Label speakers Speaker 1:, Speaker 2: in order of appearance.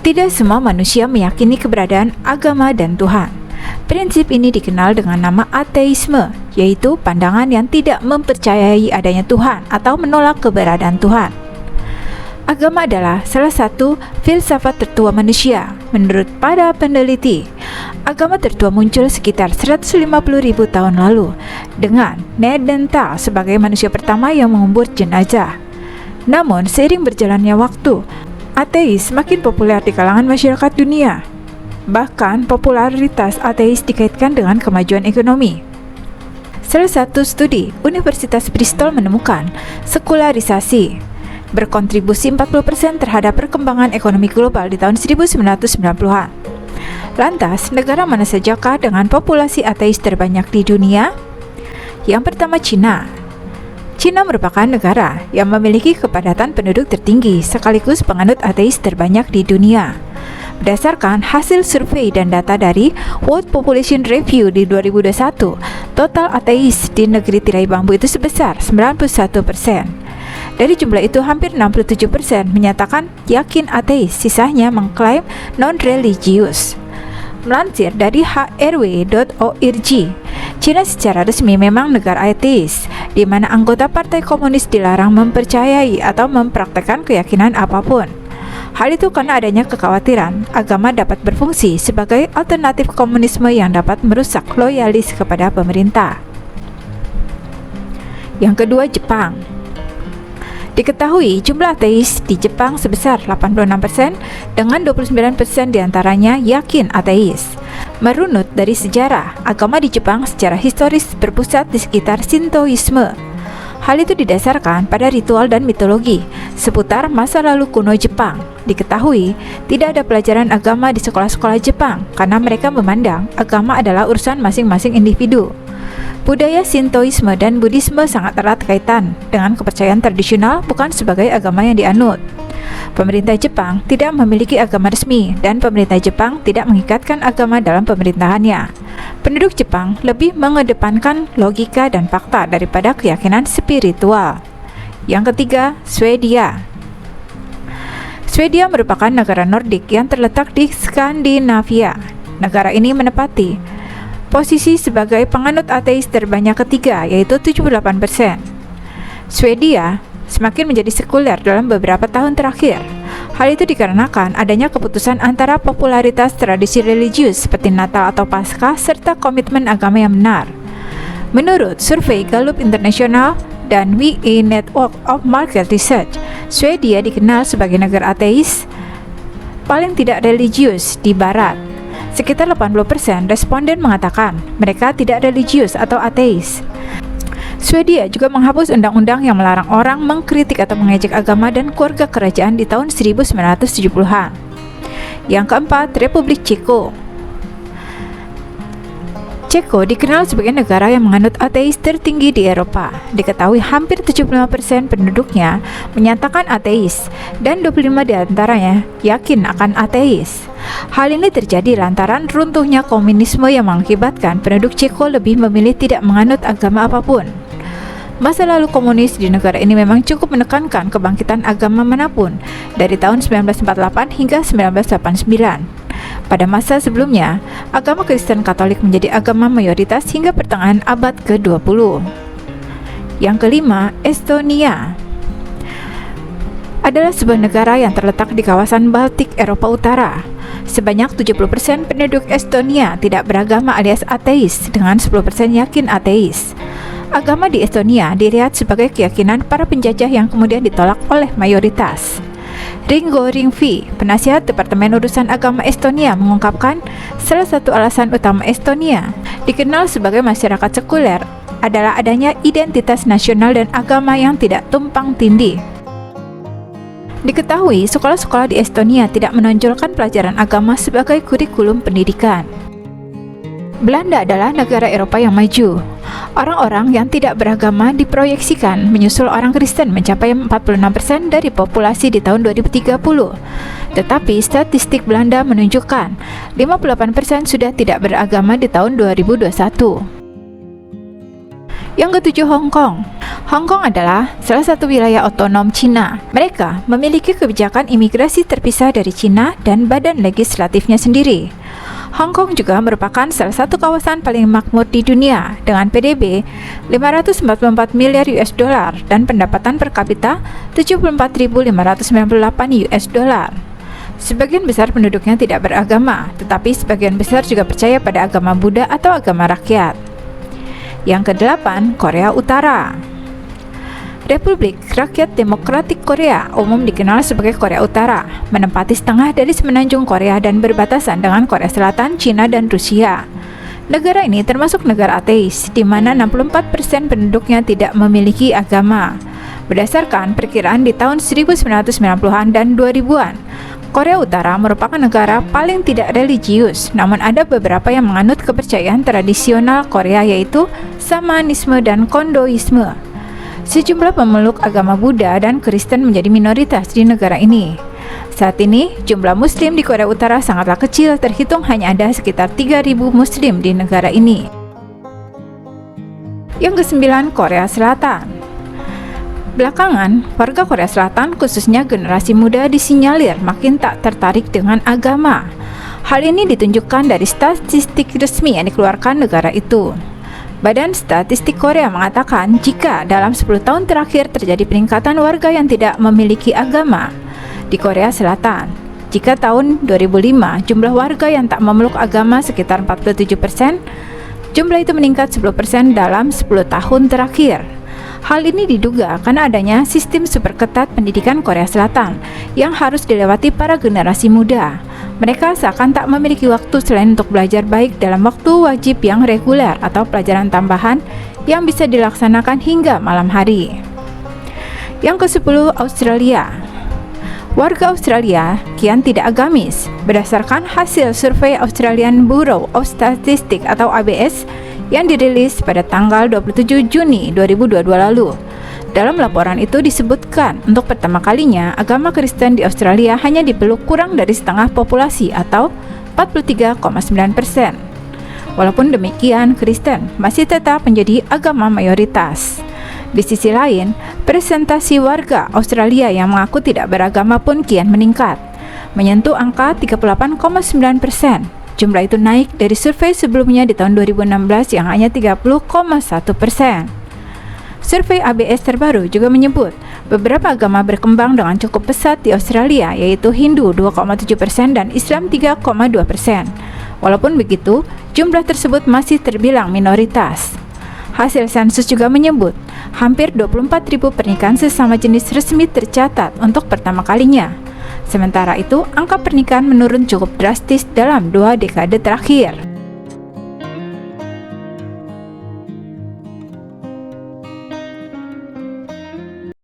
Speaker 1: Tidak semua manusia meyakini keberadaan agama dan Tuhan. Prinsip ini dikenal dengan nama ateisme, yaitu pandangan yang tidak mempercayai adanya Tuhan atau menolak keberadaan Tuhan. Agama adalah salah satu filsafat tertua manusia. Menurut para peneliti, agama tertua muncul sekitar 150.000 tahun lalu dengan Neanderthal sebagai manusia pertama yang mengubur jenazah. Namun, seiring berjalannya waktu, ateis semakin populer di kalangan masyarakat dunia. Bahkan, popularitas ateis dikaitkan dengan kemajuan ekonomi. Salah satu studi Universitas Bristol menemukan sekularisasi berkontribusi 40% terhadap perkembangan ekonomi global di tahun 1990-an. Lantas, negara mana sajakah dengan populasi ateis terbanyak di dunia? Yang pertama, Cina. Cina merupakan negara yang memiliki kepadatan penduduk tertinggi sekaligus penganut ateis terbanyak di dunia. Berdasarkan hasil survei dan data dari World Population Review di 2021, total ateis di negeri tirai bambu itu sebesar 91%. Dari jumlah itu, hampir 67% menyatakan yakin ateis, sisanya mengklaim non-religius. Melansir dari hrw.org, Cina secara resmi memang negara ateis, di mana anggota Partai Komunis dilarang mempercayai atau mempraktekkan keyakinan apapun. Hal itu karena adanya kekhawatiran agama dapat berfungsi sebagai alternatif komunisme yang dapat merusak loyalis kepada pemerintah. Yang kedua, Jepang. Diketahui jumlah ateis di Jepang sebesar 86%, dengan 29% diantaranya yakin ateis. Merunut dari sejarah, agama di Jepang secara historis berpusat di sekitar Shintoisme. Hal itu didasarkan pada ritual dan mitologi seputar masa lalu kuno Jepang. Diketahui tidak ada pelajaran agama di sekolah-sekolah Jepang karena mereka memandang agama adalah urusan masing-masing individu. Budaya Shintoisme dan Buddhisme sangat erat kaitan dengan kepercayaan tradisional, bukan sebagai agama yang dianut. Pemerintah Jepang tidak memiliki agama resmi dan pemerintah Jepang tidak mengikatkan agama dalam pemerintahannya. Penduduk Jepang lebih mengedepankan logika dan fakta daripada keyakinan spiritual. Yang ketiga, Swedia. Swedia merupakan negara Nordik yang terletak di Skandinavia. Negara ini menempati posisi sebagai penganut ateis terbanyak ketiga, yaitu 78%. Swedia semakin menjadi sekuler dalam beberapa tahun terakhir. Hal itu dikarenakan adanya keputusan antara popularitas tradisi religius seperti Natal atau Paskah serta komitmen agama yang benar. Menurut survei Gallup International dan WE Network of Market Research, Swedia dikenal sebagai negara ateis paling tidak religius di Barat. Sekitar 80% responden mengatakan mereka tidak religius atau ateis. Swedia juga menghapus undang-undang yang melarang orang mengkritik atau mengejek agama dan keluarga kerajaan di tahun 1970-an. Yang keempat, Republik Ceko. Ceko dikenal sebagai negara yang menganut ateis tertinggi di Eropa. Diketahui hampir 75% penduduknya menyatakan ateis dan 25 diantaranya yakin akan ateis. Hal ini terjadi lantaran runtuhnya komunisme yang mengakibatkan penduduk Ceko lebih memilih tidak menganut agama apapun. Masa lalu komunis di negara ini memang cukup menekankan kebangkitan agama manapun dari tahun 1948 hingga 1989. Pada masa sebelumnya, agama Kristen Katolik menjadi agama mayoritas hingga pertengahan abad ke-20. Yang kelima, Estonia adalah sebuah negara yang terletak di kawasan Baltik, Eropa Utara. Sebanyak 70% penduduk Estonia tidak beragama alias ateis, dengan 10% yakin ateis. Agama di Estonia dilihat sebagai keyakinan para penjajah yang kemudian ditolak oleh mayoritas. Ringo Ringvi, penasihat Departemen Urusan Agama Estonia, mengungkapkan salah satu alasan utama Estonia dikenal sebagai masyarakat sekuler adalah adanya identitas nasional dan agama yang tidak tumpang tindih. Diketahui sekolah-sekolah di Estonia tidak menonjolkan pelajaran agama sebagai kurikulum pendidikan. Belanda adalah negara Eropa yang maju. Orang-orang yang tidak beragama diproyeksikan menyusul orang Kristen mencapai 46% dari populasi di tahun 2030. Tetapi statistik Belanda menunjukkan 58% sudah tidak beragama di tahun 2021. Yang ketujuh, Hong Kong. Hong Kong adalah salah satu wilayah otonom Cina. Mereka memiliki kebijakan imigrasi terpisah dari Cina dan badan legislatifnya sendiri. Hong Kong juga merupakan salah satu kawasan paling makmur di dunia dengan PDB 544 miliar US dollar dan pendapatan per kapita 74.598 US dollar. Sebagian besar penduduknya tidak beragama, tetapi sebagian besar juga percaya pada agama Buddha atau agama rakyat. Yang kedelapan, Korea Utara. Republik Rakyat Demokratik Korea, umum dikenal sebagai Korea Utara, menempati setengah dari semenanjung Korea dan berbatasan dengan Korea Selatan, Cina, dan Rusia. Negara ini termasuk negara ateis, di mana 64% penduduknya tidak memiliki agama. Berdasarkan perkiraan di tahun 1990-an dan 2000-an, Korea Utara merupakan negara paling tidak religius, namun ada beberapa yang menganut kepercayaan tradisional Korea yaitu Shamanisme dan Kondoisme. Sejumlah pemeluk agama Buddha dan Kristen menjadi minoritas di negara ini. Saat ini, jumlah Muslim di Korea Utara sangatlah kecil, terhitung hanya ada sekitar 3.000 Muslim di negara ini. Yang kesembilan, Korea Selatan. Belakangan, warga Korea Selatan, khususnya generasi muda, disinyalir makin tak tertarik dengan agama. Hal ini ditunjukkan dari statistik resmi yang dikeluarkan negara itu. Badan Statistik Korea mengatakan jika dalam 10 tahun terakhir terjadi peningkatan warga yang tidak memiliki agama di Korea Selatan. Jika tahun 2005 jumlah warga yang tak memeluk agama sekitar 47%, jumlah itu meningkat 10% dalam 10 tahun terakhir. Hal ini diduga karena adanya sistem super ketat pendidikan Korea Selatan yang harus dilewati para generasi muda. Mereka seakan tak memiliki waktu selain untuk belajar baik dalam waktu wajib yang reguler atau pelajaran tambahan yang bisa dilaksanakan hingga malam hari. Yang ke-10, Australia. Warga Australia kian tidak agamis. Berdasarkan hasil survei Australian Bureau of Statistics atau ABS yang dirilis pada tanggal 27 Juni 2022 lalu. Dalam laporan itu disebutkan untuk pertama kalinya agama Kristen di Australia hanya dipeluk kurang dari setengah populasi atau 43,9%. Walaupun demikian, Kristen masih tetap menjadi agama mayoritas. Di sisi lain, presentasi warga Australia yang mengaku tidak beragama pun kian meningkat, menyentuh angka 38,9%. Jumlah itu naik dari survei sebelumnya di tahun 2016 yang hanya 30,1%. Survei ABS terbaru juga menyebut beberapa agama berkembang dengan cukup pesat di Australia, yaitu Hindu 2,7% dan Islam 3,2%. Walaupun begitu, jumlah tersebut masih terbilang minoritas. Hasil sensus juga menyebut hampir 24.000 pernikahan sesama jenis resmi tercatat untuk pertama kalinya. Sementara itu, angka pernikahan menurun cukup drastis dalam 2 dekade terakhir.